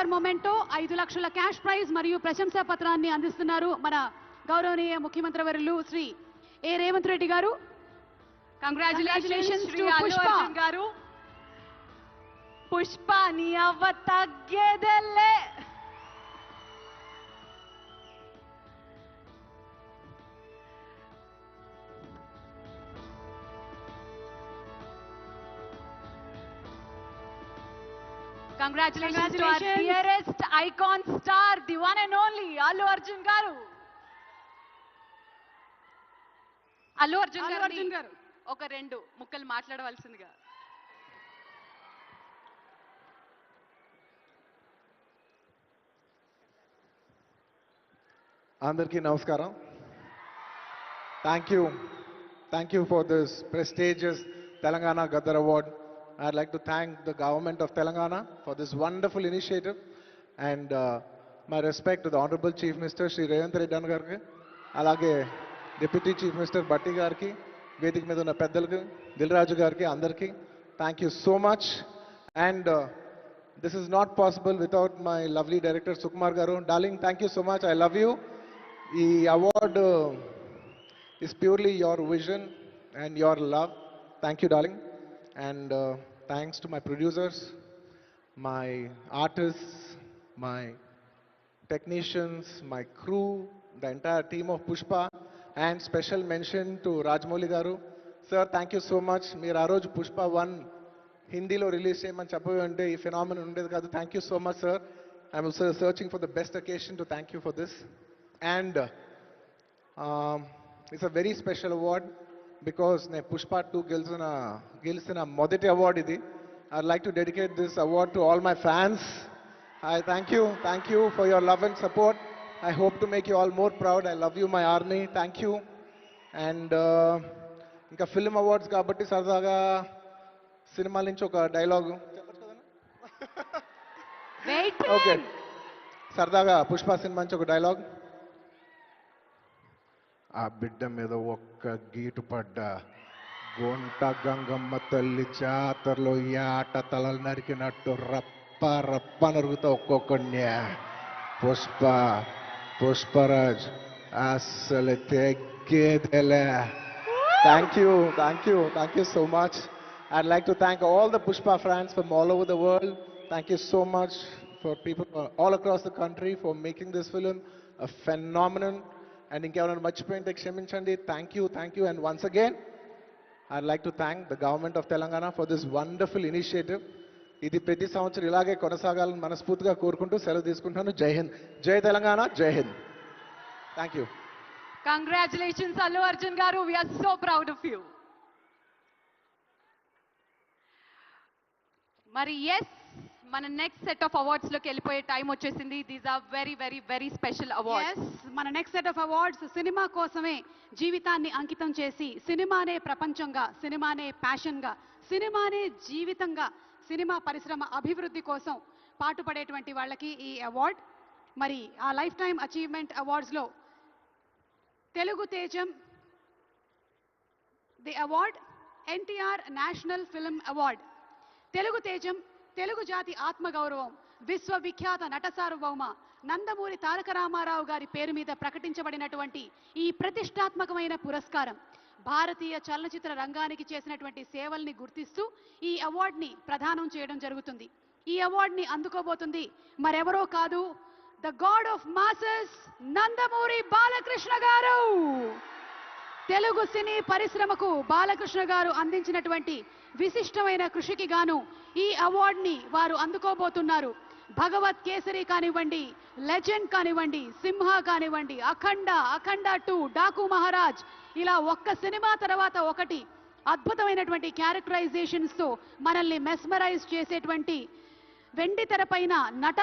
Silver memento 5 లక్షల cash prize మరియు ప్రశంసా పత్రాన్ని అందిస్తున్నారు మన గౌరవనీయ ముఖ్యమంత్రి వర్యులు శ్రీ ఏ రేవంత్ రెడ్డి గారు. కంగ్రాచులేషన్స్ శ్రీ అల్లు అర్జున్ గారు. పుష్ప నీ అవ్వ తగ్గేదెల్లే. Congratulations to our dearest icon star, the one and only Allu Arjun garu. Allu Arjun garu oka rendu mukkalu maatladavaల్సిందిగా. Andarki namaskaram. Thank you for this prestigious Telangana Gaddar Award. I'd like to thank the government of Telangana for this wonderful initiative, and my respect to the Honorable Chief Minister Shri Revanth Reddy Garki, alage Deputy Chief Minister Batti Garki, Vedik మీద ఉన్న పెద్దలకు, దిల్రాజు గారికి, అందరికీ thank you so much. And this is not possible without my lovely director Sukumar garu. Darling, thank you so much. I love you. The award is purely your vision and your love. Thank you, darling. And thanks to my producers, my artists, my technicians, my crew, the entire team of Pushpa, and special mention to Rajamouli garu. Sir, thank you so much. Meer aa roju Pushpa 1 Hindi lo release cheyamani cheppavi ante ee phenomenon undedi kaadu. Thank you so much, sir. I'm also searching for the best occasion to thank you for this. And it's a very special award because ne Pushpa 2 గెలిచిన మొదటి award ఇది. I'd like to dedicate this award to all my fans. I thank you for your love and support. I hope to make you all more proud. I love you, my army. Thank you. And ఇంకా film awards కాబట్టి సరదాగా సినిమాల నుంచి ఒక dialogue okay, సరదాగా Pushpa cinema నుంచి ఒక dialogue. ఆ బిడ్డ మీద ఒక్క గీటు పడ్డా గొంట గంగమ్మ తల్లి జాతరలో యాట తలలు నరికినట్టు రప్ప రప్ప నరుగుతా ఒక్కొక్కడిని. పుష్పరాజ్ అసలు తెగ్గేదెలే. Thank you so much. I'd like to thank all the Pushpa fans from all over the world. Thank you so much for people all across the country for making this film a phenomenon. And ఇంకెవరైనా మర్చిపోయింటే క్షమించండి. Thank you. And once again, I'd like to thank the government of Telangana for this wonderful initiative. ఇది ప్రతి సంవత్సరం ఇలాగే కొనసాగాలని మనస్ఫూర్తిగా కోరుకుంటూ సెలవు తీసుకుంటాను. జై హింద్, జై తెలంగాణ, జై Hind. Thank you. Congratulations Allu Arjun garu. We are so proud of you. మరి yes, మన నెక్స్ట్ సెట్ ఆఫ్ అవార్డ్స్ లోకి వెళ్ళిపోయే టైం వచ్చేసింది. These are very very very special awards. మన next set of awards cinema కోసమే జీవితాన్ని అంకితం చేసి సినిమానే ప్రపంచంగా, సినిమానే ప్యాషన్గా, సినిమానే జీవితంగా, సినిమా పరిశ్రమ అభివృద్ధి కోసం పాటుపడేటువంటి వాళ్ళకి ఈ అవార్డ్. మరి ఆ లైఫ్ టైమ్ అచీవ్మెంట్ అవార్డ్స్లో తెలుగు తేజం the award, NTR national film award. Telugu తేజం తెలుగు జాతి ఆత్మగౌరవం, విశ్వవిఖ్యాత నట సార్వభౌమ నందమూరి తారక రామారావు గారి పేరు మీద ప్రకటించబడినటువంటి ఈ ప్రతిష్టాత్మకమైన పురస్కారం భారతీయ చలనచిత్ర రంగానికి చేసినటువంటి సేవల్ని గుర్తిస్తూ ఈ అవార్డుని ప్రదానం చేయడం జరుగుతుంది. ఈ అవార్డుని అందుకోబోతుంది మరెవరో కాదు, the God of masses Nandamuri Balakrishna గారు. తెలుగు సినీ పరిశ్రమకు బాలకృష్ణ గారు అందించినటువంటి విశిష్టమైన కృషికి గాను ఈ అవార్డుని వారు అందుకోబోతున్నారు. భగవత్ కేసరి కానివ్వండి, లెజెండ్ కానివ్వండి, సింహ కానివ్వండి, అఖండ 2, డాకు మహారాజ్, ఇలా ఒక్క సినిమా తర్వాత ఒకటి అద్భుతమైనటువంటి క్యారెక్టరైజేషన్స్ తో మనల్ని మెస్మరైజ్ చేసేటువంటి వెండి తెరపైన నట